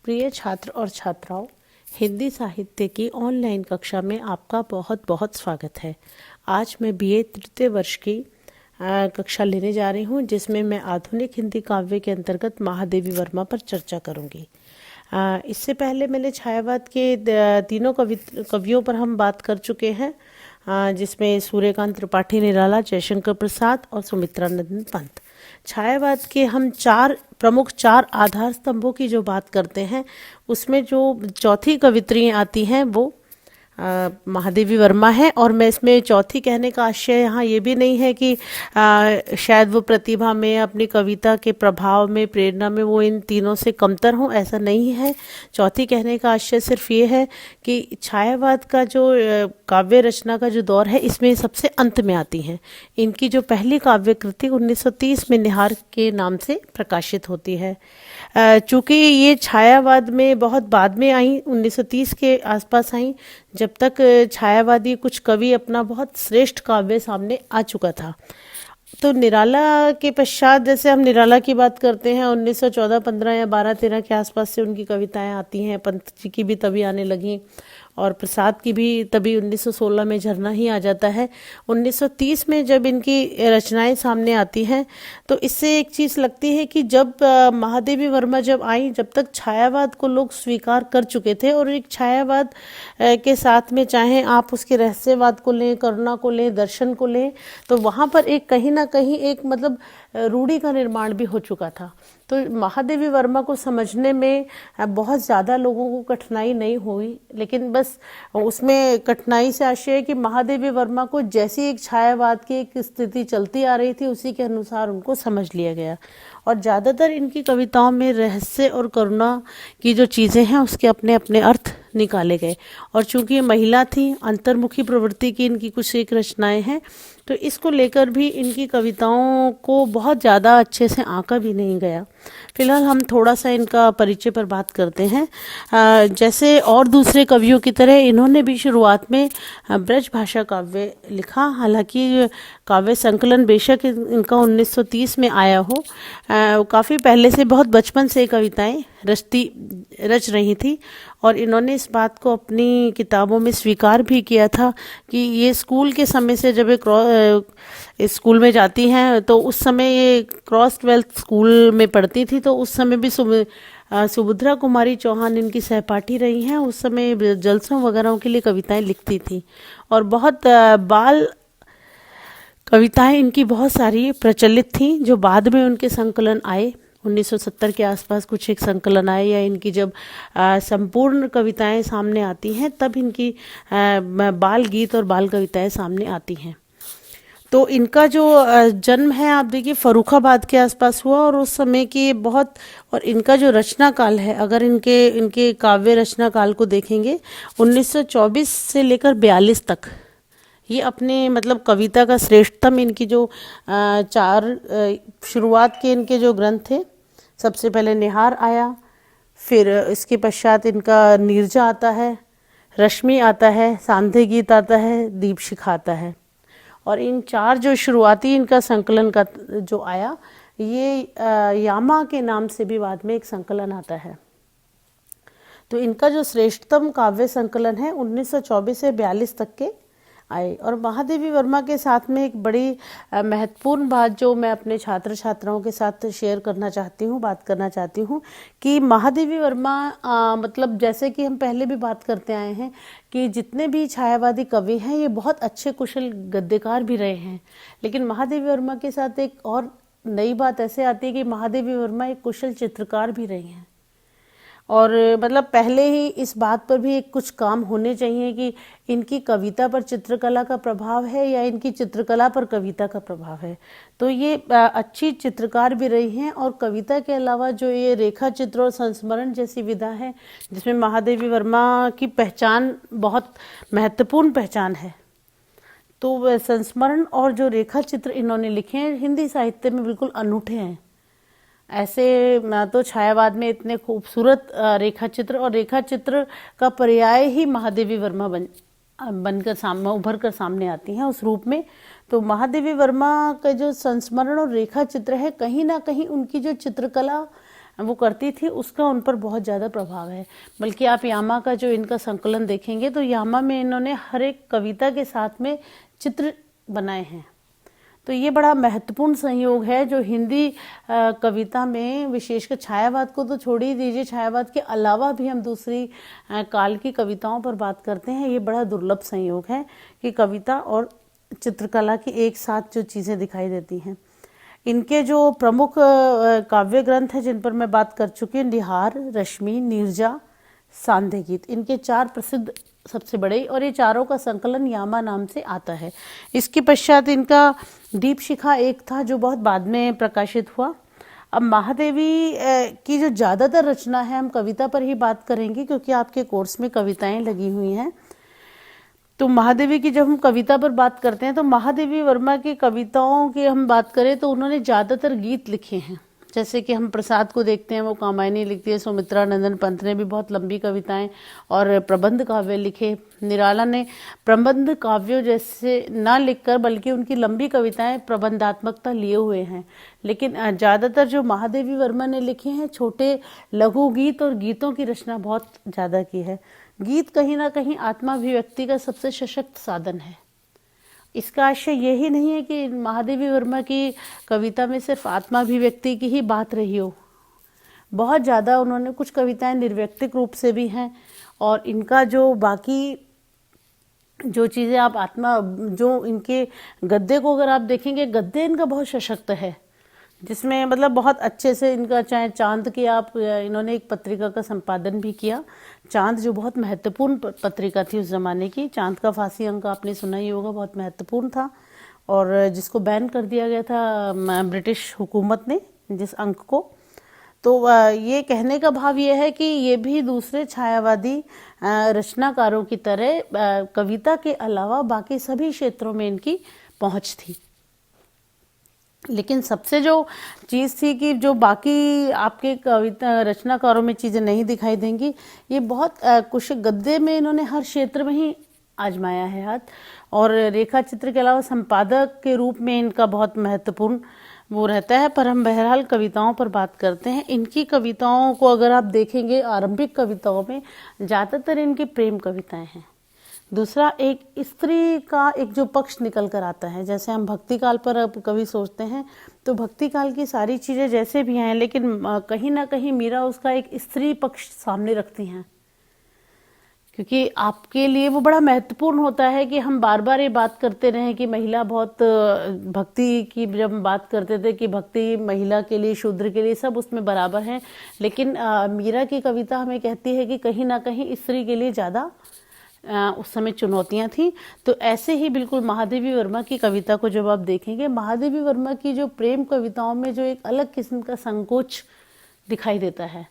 प्रिय छात्र और छात्राओं, हिंदी साहित्य की ऑनलाइन कक्षा में आपका बहुत बहुत स्वागत है। आज मैं बीए तृतीय वर्ष की कक्षा लेने जा रही हूँ, जिसमें मैं आधुनिक हिंदी काव्य के अंतर्गत महादेवी वर्मा पर चर्चा करूँगी। इससे पहले मैंने छायावाद के तीनों कवियों पर हम बात कर चुके हैं, जिसमें सूर्यकांत त्रिपाठी निराला, जयशंकर प्रसाद और सुमित्रा नंदन पंत। छायावाद के हम प्रमुख चार आधार स्तंभों की जो बात करते हैं, उसमें जो चौथी कवित्री आती हैं वो महादेवी वर्मा है। और मैं इसमें चौथी कहने का आशय यहाँ ये भी नहीं है कि शायद वो प्रतिभा में, अपनी कविता के प्रभाव में, प्रेरणा में वो इन तीनों से कमतर हों, ऐसा नहीं है। चौथी कहने का आशय सिर्फ ये है कि छायावाद का जो काव्य रचना का जो दौर है, इसमें सबसे अंत में आती हैं। इनकी जो पहली काव्य कृति 1930 में निहार के नाम से प्रकाशित होती है। चूँकि ये छायावाद में बहुत बाद में आई, 1930 के आसपास आई, जब तक छायावादी कुछ कवि अपना बहुत श्रेष्ठ काव्य सामने आ चुका था। तो निराला के पश्चात, जैसे हम निराला की बात करते हैं, 1914-15 या 12-13 के आसपास से उनकी कविताएं आती हैं। पंत जी की भी तभी आने लगी और प्रसाद की भी तभी 1916 में झरना ही आ जाता है। 1930 में जब इनकी रचनाएं सामने आती हैं, तो इससे एक चीज़ लगती है कि जब महादेवी वर्मा जब आई, जब तक छायावाद को लोग स्वीकार कर चुके थे, और एक छायावाद के साथ में चाहे आप उसके रहस्यवाद को लें, करुणा को लें, दर्शन को लें, तो वहाँ पर एक कहीं ना कहीं एक मतलब रूढ़ी का निर्माण भी हो चुका था। तो महादेवी वर्मा को समझने में बहुत ज़्यादा लोगों को कठिनाई नहीं हुई, लेकिन बस उसमें कठिनाई से आशय है कि महादेवी वर्मा को जैसी एक छायावाद की एक स्थिति चलती आ रही थी, उसी के अनुसार उनको समझ लिया गया। और ज़्यादातर इनकी कविताओं में रहस्य और करुणा की जो चीज़ें हैं, उसके अपने अपने अर्थ निकाले गए। और चूंकि ये महिला थी, अंतर्मुखी प्रवृत्ति की इनकी कुछ एक रचनाएं हैं, तो इसको लेकर भी इनकी कविताओं को बहुत ज़्यादा अच्छे से आंका भी नहीं गया। फिलहाल हम थोड़ा सा इनका परिचय पर बात करते हैं। जैसे और दूसरे कवियों की तरह इन्होंने भी शुरुआत में ब्रज भाषा काव्य लिखा। हालांकि काव्य संकलन बेशक इनका 1930 में आया हो, काफ़ी पहले से, बहुत बचपन से कविताएं रच रही थी। और इन्होंने इस बात को अपनी किताबों में स्वीकार भी किया था कि ये स्कूल के समय से, जब इस स्कूल में जाती हैं, तो उस समय ये क्रॉस 12th स्कूल में पढ़ती थी, तो उस समय भी सुभद्रा कुमारी चौहान इनकी सहपाठी रही हैं। उस समय जलसों वगैरह के लिए कविताएं लिखती थी, और बहुत बाल कविताएं इनकी बहुत सारी प्रचलित थीं, जो बाद में उनके संकलन आए। 1970 के आसपास कुछ एक संकलन आए, या इनकी जब संपूर्ण कविताएं सामने आती हैं, तब इनकी बाल गीत और बाल कविताएं सामने आती हैं। तो इनका जो जन्म है, आप देखिए, फर्रुखाबाद के आसपास हुआ, और उस समय की बहुत, और इनका जो रचना काल है, अगर इनके काव्य रचना काल को देखेंगे, 1924 से लेकर 42 तक, ये अपने मतलब कविता का श्रेष्ठतम, इनकी जो शुरुआत के इनके जो ग्रंथ थे, सबसे पहले निहार आया, फिर इसके पश्चात इनका नीरजा आता है, रश्मि आता है, सांध्य गीत आता है, दीप शिखा आता है। और इन चार जो शुरुआती इनका संकलन का जो आया, ये यामा के नाम से भी बाद में एक संकलन आता है। तो इनका जो श्रेष्ठतम काव्य संकलन है 1924 से 42 तक के आए। और महादेवी वर्मा के साथ में एक बड़ी महत्वपूर्ण बात जो मैं अपने छात्र छात्राओं के साथ शेयर करना चाहती हूँ, बात करना चाहती हूँ, कि महादेवी वर्मा मतलब जैसे कि हम पहले भी बात करते आए हैं कि जितने भी छायावादी कवि हैं, ये बहुत अच्छे कुशल गद्यकार भी रहे हैं। लेकिन महादेवी वर्मा के साथ एक और नई बात ऐसे आती है कि महादेवी वर्मा एक कुशल चित्रकार भी रही हैं। और मतलब पहले ही इस बात पर भी एक कुछ काम होने चाहिए कि इनकी कविता पर चित्रकला का प्रभाव है, या इनकी चित्रकला पर कविता का प्रभाव है। तो ये अच्छी चित्रकार भी रही हैं। और कविता के अलावा जो ये रेखा चित्र और संस्मरण जैसी विधा है, जिसमें महादेवी वर्मा की पहचान बहुत महत्वपूर्ण पहचान है, तो संस्मरण और जो रेखा चित्र इन्होंने लिखे हैं, हिंदी साहित्य में बिल्कुल अनूठे हैं। ऐसे तो छायावाद में इतने खूबसूरत रेखा चित्र, और रेखा चित्र का पर्याय ही महादेवी वर्मा बनकर उभर कर सामने आती हैं उस रूप में। तो महादेवी वर्मा का जो संस्मरण और रेखा चित्र है, कहीं ना कहीं उनकी जो चित्रकला वो करती थी, उसका उन पर बहुत ज़्यादा प्रभाव है। बल्कि आप यामा का जो इनका संकलन देखेंगे तो यामा में इन्होंने हर एक कविता के साथ में चित्र बनाए हैं। तो ये बड़ा महत्वपूर्ण संयोग है जो हिंदी कविता में, विशेषकर छायावाद को तो छोड़ ही दीजिए, छायावाद के अलावा भी हम दूसरी काल की कविताओं पर बात करते हैं। ये बड़ा दुर्लभ संयोग है कि कविता और चित्रकला की एक साथ जो चीज़ें दिखाई देती हैं। इनके जो प्रमुख काव्य ग्रंथ हैं जिन पर मैं बात कर चुकी हूँ, निहार, रश्मि, नीरजा, सांध्य गीत, इनके 4 प्रसिद्ध सबसे बड़े, और ये चारों का संकलन यामा नाम से आता है। इसके पश्चात इनका दीप शिखा एक था जो बहुत बाद में प्रकाशित हुआ। अब महादेवी की जो ज़्यादातर रचना है, हम कविता पर ही बात करेंगे क्योंकि आपके कोर्स में कविताएं लगी हुई हैं। तो महादेवी की जब हम कविता पर बात करते हैं तो महादेवी वर्मा की कविताओं की हम बात करें तो उन्होंने ज़्यादातर गीत लिखे हैं। जैसे कि हम प्रसाद को देखते हैं, वो कामायनी लिखती है, सुमित्रा नंदन पंत ने भी बहुत लंबी कविताएं और प्रबंध काव्य लिखे। निराला ने प्रबंध काव्यों जैसे ना लिखकर बल्कि उनकी लंबी कविताएं प्रबंधात्मकता लिए हुए हैं। लेकिन ज़्यादातर जो महादेवी वर्मा ने लिखे हैं छोटे लघु गीत और गीतों की रचना बहुत ज़्यादा की है। गीत कहीं ना कहीं आत्माभिव्यक्ति का सबसे सशक्त साधन है। इसका आशय यही नहीं है कि महादेवी वर्मा की कविता में सिर्फ आत्माभिव्यक्ति की ही बात रही हो, बहुत ज़्यादा उन्होंने कुछ कविताएं निर्व्यक्तिक रूप से भी हैं। और इनका जो बाकी जो चीज़ें आप जो इनके गद्य को अगर आप देखेंगे, गद्य इनका बहुत सशक्त है, जिसमें मतलब बहुत अच्छे से इनका, चाहे चांद की आप, इन्होंने एक पत्रिका का संपादन भी किया, चांद, जो बहुत महत्वपूर्ण पत्रिका थी उस ज़माने की। चांद का फांसी अंक आपने सुना ही होगा, बहुत महत्वपूर्ण था और जिसको बैन कर दिया गया था ब्रिटिश हुकूमत ने, जिस अंक को। तो ये कहने का भाव ये है कि ये भी दूसरे छायावादी रचनाकारों की तरह कविता के अलावा बाकी सभी क्षेत्रों में इनकी पहुँच थी। लेकिन सबसे जो चीज़ थी कि जो बाकी आपके कविता रचनाकारों में चीज़ें नहीं दिखाई देंगी, ये बहुत कुछ गद्य में इन्होंने हर क्षेत्र में ही आजमाया है हाथ। और रेखा चित्र के अलावा संपादक के रूप में इनका बहुत महत्वपूर्ण वो रहता है। पर हम बहरहाल कविताओं पर बात करते हैं। इनकी कविताओं को अगर आप देखेंगे, आरंभिक कविताओं में ज़्यादातर इनकी प्रेम कविताएं हैं। दूसरा, एक स्त्री का एक जो पक्ष निकल कर आता है। जैसे हम भक्ति काल पर अब कभी सोचते हैं तो भक्ति काल की सारी चीज़ें जैसे भी हैं, लेकिन कहीं ना कहीं मीरा उसका एक स्त्री पक्ष सामने रखती हैं, क्योंकि आपके लिए वो बड़ा महत्वपूर्ण होता है कि हम बार बार ये बात करते रहें कि महिला बहुत, भक्ति की जब हम बात करते थे कि भक्ति महिला के लिए, शूद्र के लिए, सब उसमें बराबर हैं, लेकिन मीरा की कविता हमें कहती है कि कहीं ना कहीं स्त्री के लिए ज़्यादा उस समय चुनौतियां थी। तो ऐसे ही बिल्कुल महादेवी वर्मा की कविता को जब आप देखेंगे, महादेवी वर्मा की जो प्रेम कविताओं में जो एक अलग किस्म का संकोच दिखाई देता है,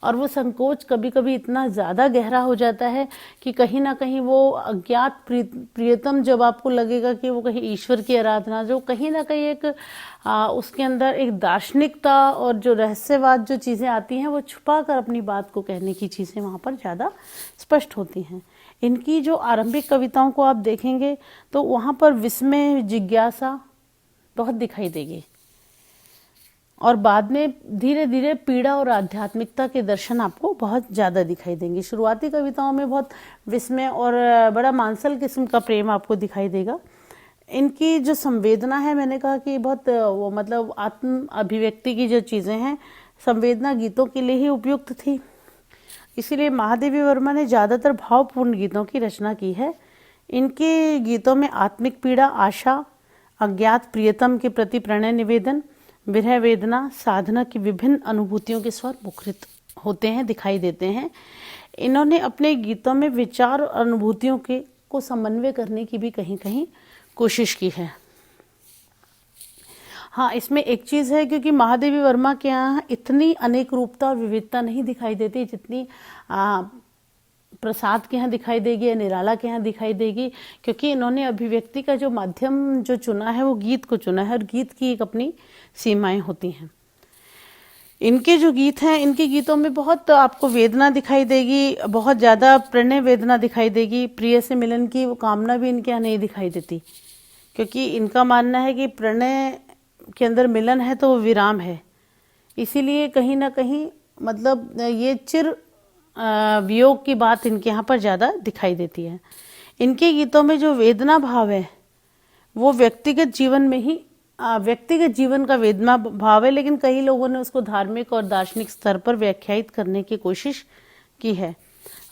और वो संकोच कभी कभी इतना ज़्यादा गहरा हो जाता है कि कहीं ना कहीं वो अज्ञात प्रियतम, जब आपको लगेगा कि वो कहीं ईश्वर की आराधना, जो कहीं ना कहीं एक उसके अंदर एक दार्शनिकता और जो रहस्यवाद जो चीज़ें आती हैं, वो छुपा कर अपनी बात को कहने की चीज़ें वहाँ पर ज़्यादा स्पष्ट होती हैं। इनकी जो आरंभिक कविताओं को आप देखेंगे तो वहाँ पर विस्मय, जिज्ञासा बहुत दिखाई देगी, और बाद में धीरे धीरे पीड़ा और आध्यात्मिकता के दर्शन आपको बहुत ज़्यादा दिखाई देंगे। शुरुआती कविताओं में बहुत विस्मय और बड़ा मांसल किस्म का प्रेम आपको दिखाई देगा। इनकी जो संवेदना है, मैंने कहा कि बहुत वो मतलब आत्म अभिव्यक्ति की जो चीज़ें हैं, संवेदना गीतों के लिए ही उपयुक्त थी। इसीलिए महादेवी वर्मा ने ज़्यादातर भावपूर्ण गीतों की रचना की है। इनके गीतों में आत्मिक पीड़ा, आशा, अज्ञात प्रियतम के प्रति प्रणय निवेदन, विरह वेदना, साधना की विभिन्न अनुभूतियों के स्वर मुखरित होते हैं, दिखाई देते हैं। इन्होंने अपने गीतों में विचार और अनुभूतियों को समन्वय करने की भी कहीं कहीं कोशिश की है। हाँ, इसमें एक चीज़ है, क्योंकि महादेवी वर्मा के यहाँ इतनी अनेक रूपता और विविधता नहीं दिखाई देती जितनी प्रसाद के यहाँ दिखाई देगी या निराला के यहाँ दिखाई देगी, क्योंकि इन्होंने अभिव्यक्ति का जो माध्यम जो चुना है वो गीत को चुना है, और गीत की एक अपनी सीमाएं होती हैं। इनके जो गीत हैं, इनके गीतों में बहुत आपको वेदना दिखाई देगी, बहुत ज़्यादा प्रणय वेदना दिखाई देगी। प्रिय से मिलन की वो कामना भी इनके यहाँ नहीं दिखाई देती, क्योंकि इनका मानना है कि प्रणय के अंदर मिलन है तो वो विराम है। इसीलिए कहीं ना कहीं मतलब ये चिर वियोग की बात इनके यहाँ पर ज़्यादा दिखाई देती है। इनके गीतों में जो वेदना भाव है वो व्यक्तिगत जीवन में ही व्यक्तिगत जीवन का वेदना भाव है, लेकिन कई लोगों ने उसको धार्मिक और दार्शनिक स्तर पर व्याख्यायित करने की कोशिश की है।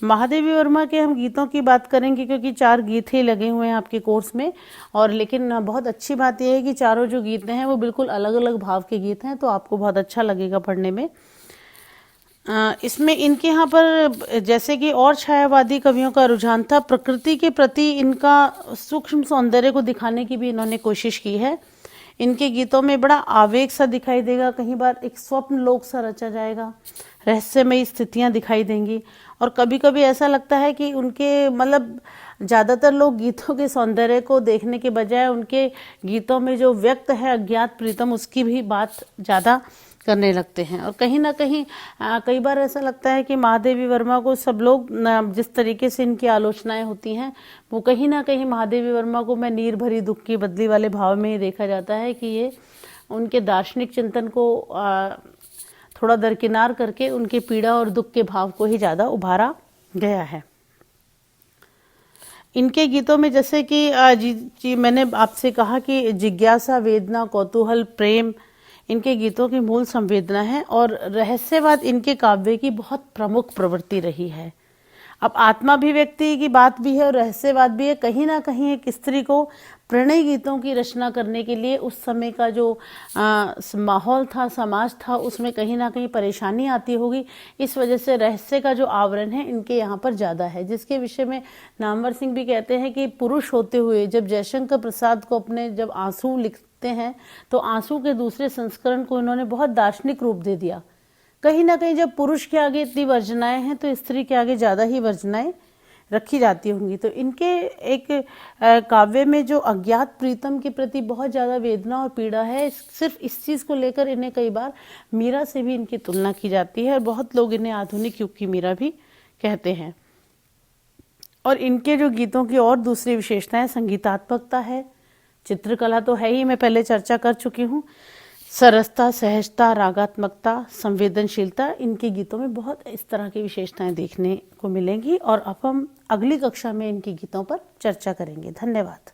महादेवी वर्मा के हम गीतों की बात करेंगे क्योंकि 4 गीत ही लगे हुए हैं आपके कोर्स में, और लेकिन बहुत अच्छी बात यह है कि चारों जो गीत हैं वो बिल्कुल अलग अलग भाव के गीत हैं, तो आपको बहुत अच्छा लगेगा पढ़ने में। इसमें इनके यहाँ पर जैसे कि और छायावादी कवियों का रुझान था, प्रकृति के प्रति इनका सूक्ष्म सौंदर्य को दिखाने की भी इन्होंने कोशिश की है। इनके गीतों में बड़ा आवेग सा दिखाई देगा, कहीं बार एक स्वप्न लोक सा रचा जाएगा, रहस्यमयी स्थितियां दिखाई देंगी, और कभी कभी ऐसा लगता है कि उनके मतलब ज़्यादातर लोग गीतों के सौंदर्य को देखने के बजाय उनके गीतों में जो व्यक्त है अज्ञात प्रीतम उसकी भी बात ज़्यादा करने लगते हैं। और कहीं ना कहीं कई बार ऐसा लगता है कि महादेवी वर्मा को सब लोग जिस तरीके से इनकी आलोचनाएं होती हैं वो कहीं ना कहीं महादेवी वर्मा को मैं नीर भरी दुख की बदली वाले भाव में ही देखा जाता है कि ये उनके दार्शनिक चिंतन को थोड़ा दरकिनार करके उनके पीड़ा और दुख के भाव को ही ज़्यादा उभारा गया है। इनके गीतों में जैसे कि मैंने आपसे कहा कि जिज्ञासा, वेदना, कौतूहल, प्रेम इनके गीतों की मूल संवेदना है, और रहस्यवाद इनके काव्य की बहुत प्रमुख प्रवृत्ति रही है। अब आत्माभिव्यक्ति की बात भी है और रहस्यवाद भी है। कहीं ना कहीं एक स्त्री को प्रणय गीतों की रचना करने के लिए उस समय का जो माहौल था, समाज था, उसमें कहीं ना कहीं परेशानी आती होगी। इस वजह से रहस्य का जो आवरण है इनके यहाँ पर ज़्यादा है, जिसके विषय में नामवर सिंह भी कहते हैं कि पुरुष होते हुए जब जयशंकर प्रसाद को अपने जब आंसू लिखते हैं तो आंसू के दूसरे संस्करण को इन्होंने बहुत दार्शनिक रूप दे दिया। कहीं ना कहीं जब पुरुष के आगे इतनी वर्जनाएं हैं तो स्त्री के आगे ज़्यादा ही वर्जनाएं रखी जाती होंगी। तो इनके एक काव्य में जो अज्ञात प्रीतम के प्रति बहुत ज़्यादा वेदना और पीड़ा है, सिर्फ इस चीज़ को लेकर इन्हें कई बार मीरा से भी इनकी तुलना की जाती है, और बहुत लोग इन्हें आधुनिक युग की मीरा भी कहते हैं। और इनके जो गीतों की और दूसरी विशेषताएं संगीतात्मकता है, चित्रकला तो है ही, मैं पहले चर्चा कर चुकी हूँ, सरसता, सहजता, रागात्मकता, संवेदनशीलता, इनके गीतों में बहुत इस तरह की विशेषताएं देखने को मिलेंगी। और अब हम अगली कक्षा में इनके गीतों पर चर्चा करेंगे। धन्यवाद।